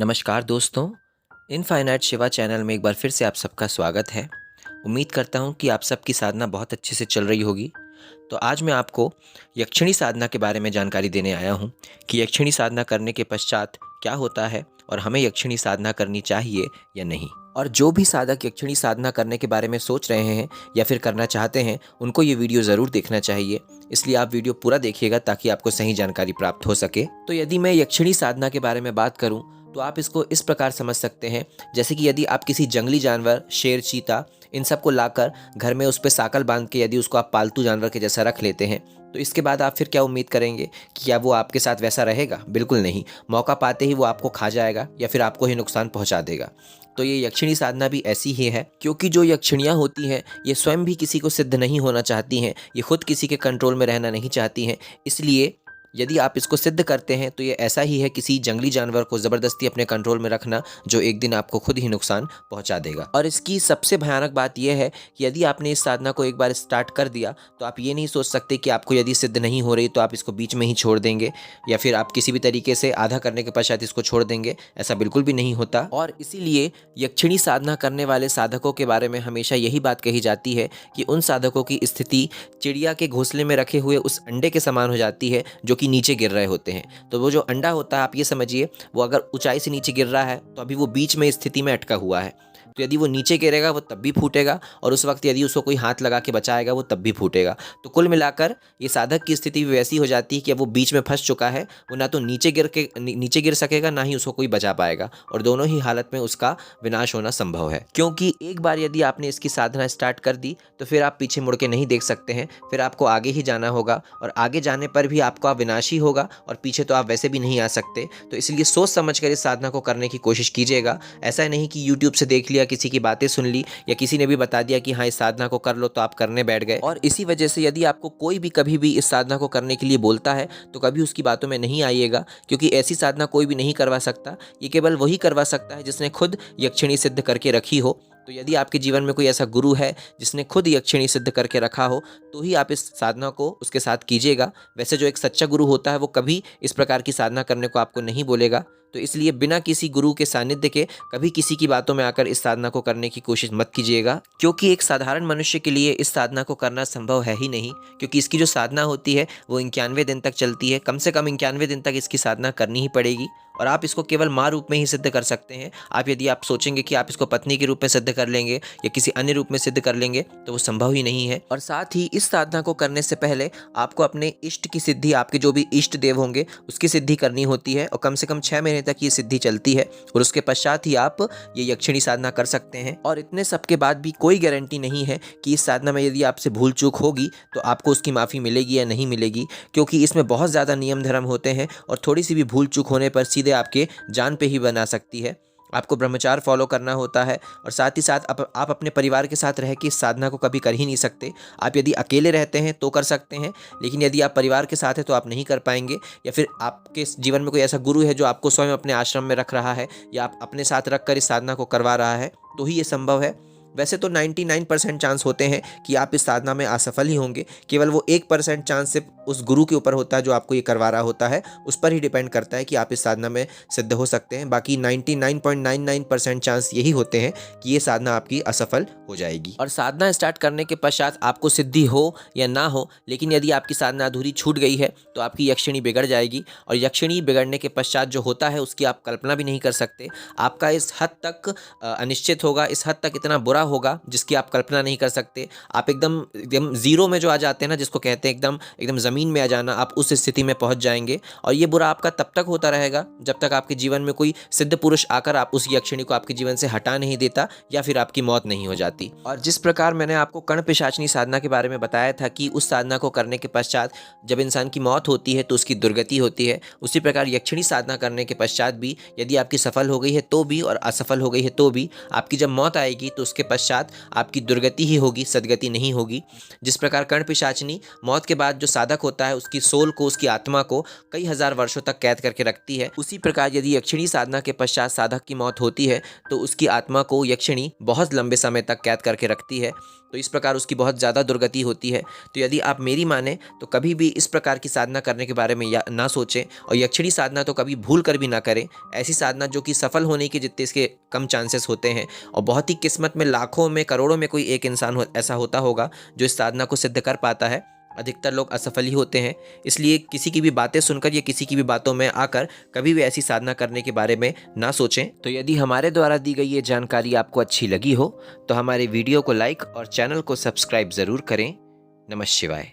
नमस्कार दोस्तों, infinite Shiva channel में एक बार फिर से आप सबका स्वागत है। उम्मीद करता हूँ कि आप सबकी साधना बहुत अच्छे से चल रही होगी। तो आज मैं आपको यक्षिणी साधना के बारे में जानकारी देने आया हूँ कि यक्षिणी साधना करने के पश्चात क्या होता है और हमें यक्षिणी साधना करनी चाहिए या नहीं। और जो भी साधक यक्षिणी साधना करने के बारे में सोच रहे हैं या फिर करना चाहते हैं, उनको ये वीडियो ज़रूर देखना चाहिए। इसलिए आप वीडियो पूरा देखिएगा ताकि आपको सही जानकारी प्राप्त हो सके। तो यदि मैं यक्षिणी साधना के बारे में बात करूं तो आप इसको इस प्रकार समझ सकते हैं, जैसे कि यदि आप किसी जंगली जानवर, शेर, चीता, इन सब को लाकर घर में उस पर साकल बांध के यदि उसको आप पालतू जानवर के जैसा रख लेते हैं, तो इसके बाद आप फिर क्या उम्मीद करेंगे कि क्या वो आपके साथ वैसा रहेगा? बिल्कुल नहीं। मौका पाते ही वो आपको खा जाएगा या फिर आपको ही नुकसान पहुंचा देगा। तो ये यक्षिणी साधना भी ऐसी ही है, क्योंकि जो यक्षिणियाँ होती हैं ये स्वयं भी किसी को सिद्ध नहीं होना चाहती हैं, ये खुद किसी के कंट्रोल में रहना नहीं चाहती हैं। इसलिए यदि आप इसको सिद्ध करते हैं तो ये ऐसा ही है किसी जंगली जानवर को ज़बरदस्ती अपने कंट्रोल में रखना, जो एक दिन आपको खुद ही नुकसान पहुंचा देगा। और इसकी सबसे भयानक बात यह है कि यदि आपने इस साधना को एक बार स्टार्ट कर दिया तो आप ये नहीं सोच सकते कि आपको यदि सिद्ध नहीं हो रही तो आप इसको बीच में ही छोड़ देंगे या फिर आप किसी भी तरीके से आधा करने के पश्चात इसको छोड़ देंगे। ऐसा बिल्कुल भी नहीं होता। और इसीलिए यक्षिणी साधना करने वाले साधकों के बारे में हमेशा यही बात कही जाती है कि उन साधकों की स्थिति चिड़िया के घोंसले में रखे हुए उस अंडे के समान हो जाती है जो कि नीचे गिर रहे होते हैं। तो वो जो अंडा होता है, आप ये समझिए, वो अगर ऊंचाई से नीचे गिर रहा है तो अभी वो बीच में स्थिति में अटका हुआ है। तो यदि वो नीचे गिरेगा वो तब भी फूटेगा, और उस वक्त यदि उसको कोई हाथ लगा के बचाएगा वो तब भी फूटेगा। तो कुल मिलाकर ये साधक की स्थिति भी वैसी हो जाती है कि वो बीच में फंस चुका है। वो ना तो नीचे गिर सकेगा, ना ही उसको कोई बचा पाएगा, और दोनों ही हालत में उसका विनाश होना संभव है। क्योंकि एक बार यदि आपने इसकी साधना स्टार्ट कर दी तो फिर आप पीछे मुड़ के नहीं देख सकते हैं। फिर आपको आगे ही जाना होगा, और आगे जाने पर भी आपका विनाश ही होगा, और पीछे तो आप वैसे भी नहीं आ सकते। तो इसलिए सोच समझ कर इस साधना को करने की कोशिश कीजिएगा। ऐसा नहीं कि यूट्यूब से देख लिया, किसी की बातें सुन ली, या किसी ने भी बता दिया कि हाँ इस साधना को कर लो तो आप करने बैठ गए। और इसी वजह से यदि आपको कोई भी कभी भी इस साधना को करने के लिए बोलता है तो कभी उसकी बातों में नहीं आइएगा, क्योंकि ऐसी साधना कोई भी नहीं करवा सकता। ये केवल वही करवा सकता है जिसने खुद यक्षिणी सिद्ध करके रखी हो। तो यदि आपके जीवन में कोई ऐसा गुरु है जिसने खुद यक्षिणी सिद्ध करके रखा हो तो ही आप इस साधना को उसके साथ कीजिएगा। वैसे जो एक सच्चा गुरु होता है वो कभी इस प्रकार की साधना करने को आपको नहीं बोलेगा। तो इसलिए बिना किसी गुरु के सानिध्य के कभी किसी की बातों में आकर इस साधना को करने की कोशिश मत कीजिएगा, क्योंकि एक साधारण मनुष्य के लिए इस साधना को करना संभव है ही नहीं। क्योंकि इसकी जो साधना होती है वो 91 दिन तक चलती है। कम से कम 91 दिन तक इसकी साधना करनी ही पड़ेगी, और आप इसको केवल माँ रूप में ही सिद्ध कर सकते हैं। आप यदि आप सोचेंगे कि आप इसको पत्नी के रूप में सिद्ध कर लेंगे या किसी अन्य रूप में सिद्ध कर लेंगे तो वो संभव ही नहीं है। और साथ ही इस साधना को करने से पहले आपको अपने इष्ट की सिद्धि, आपके जो भी इष्ट देव होंगे उसकी सिद्धि करनी होती है, और कम से कम 6 महीने तक ये सिद्धि चलती है, और उसके पश्चात ही आप ये यक्षिणी साधना कर सकते हैं। और इतने सब के बाद भी कोई गारंटी नहीं है कि इस साधना में यदि आपसे भूल चूक होगी तो आपको उसकी माफ़ी मिलेगी या नहीं मिलेगी, क्योंकि इसमें बहुत ज़्यादा नियम धर्म होते हैं, और थोड़ी सी भी भूल चूक होने पर सीधे आपके जान पे ही बना सकती है। आपको ब्रह्मचार्य फॉलो करना होता है, और साथ ही साथ आप अपने परिवार के साथ रह के इस साधना को कभी कर ही नहीं सकते। आप यदि अकेले रहते हैं तो कर सकते हैं, लेकिन यदि आप परिवार के साथ हैं तो आप नहीं कर पाएंगे। या फिर आपके जीवन में कोई ऐसा गुरु है जो आपको स्वयं अपने आश्रम में रख रहा है या आप अपने साथ रख कर इस साधना को करवा रहा है, तो ही ये संभव है। वैसे तो 99% चांस होते हैं कि आप इस साधना में असफल ही होंगे। केवल वो 1% चांस सिर्फ उस गुरु के ऊपर होता है जो आपको ये करवा रहा होता है, उस पर ही डिपेंड करता है कि आप इस साधना में सिद्ध हो सकते हैं। बाकी 99.99% चांस यही होते हैं कि ये साधना आपकी असफल हो जाएगी। और साधना स्टार्ट करने के पश्चात आपको सिद्धि हो या ना हो, लेकिन यदि आपकी साधना अधूरी छूट गई है तो आपकी यक्षिणी बिगड़ जाएगी, और यक्षिणी बिगड़ने के पश्चात जो होता है उसकी आप कल्पना भी नहीं कर सकते। आपका इस हद तक अनिश्चित होगा, इस हद तक इतना बुरा होगा जिसकी आप कल्पना नहीं कर सकते। आप एकदम एकदम जीरो में जो आ जाते हैं ना, जिसको कहते हैं एकदम एकदम ज़मीन में आ जाना, आप उस स्थिति में पहुंच जाएंगे। और ये बुरा आपका तब तक होता रहेगा जब तक आपके जीवन में कोई सिद्ध पुरुष आकर आप उस यक्षिणी को आपके जीवन से हटा नहीं देता, या फिर आपकी मौत नहीं हो जाती। और जिस प्रकार मैंने आपको कर्ण पिशाचिनी साधना के बारे में बताया था कि उस साधना को करने के पश्चात जब इंसान की मौत होती है तो उसकी दुर्गति होती है, उसी प्रकार यक्षिणी साधना करने के पश्चात भी यदि आपकी सफल हो गई है तो भी, और असफल हो गई है तो भी, आपकी जब मौत आएगी तो उसके पश्चात आपकी दुर्गति ही होगी, सदगति नहीं होगी। जिस प्रकार कर्ण पिशाचिनी मौत के बाद जो साधक होता है उसकी सोल को, उसकी आत्मा को कई हजार वर्षों तक कैद करके रखती है, उसी प्रकार यदि यक्षिणी साधना के पश्चात साधक की मौत होती है तो उसकी आत्मा को यक्षिणी बहुत लंबे समय तक कैद करके रखती है। तो इस प्रकार उसकी बहुत ज़्यादा दुर्गति होती है। तो यदि आप मेरी माने तो कभी भी इस प्रकार की साधना करने के बारे में ना सोचें, और यक्षिणी साधना तो कभी भूल कर भी ना करें। ऐसी साधना जो कि सफल होने के जितने इसके कम चांसेस होते हैं, और बहुत ही किस्मत में लाखों में करोड़ों में कोई एक इंसान ऐसा होता होगा जो इस साधना को सिद्ध कर पाता है। अधिकतर लोग असफल ही होते हैं। इसलिए किसी की भी बातें सुनकर या किसी की भी बातों में आकर कभी भी ऐसी साधना करने के बारे में ना सोचें। तो यदि हमारे द्वारा दी गई ये जानकारी आपको अच्छी लगी हो तो हमारे वीडियो को लाइक और चैनल को सब्सक्राइब ज़रूर करें। नमः शिवाय।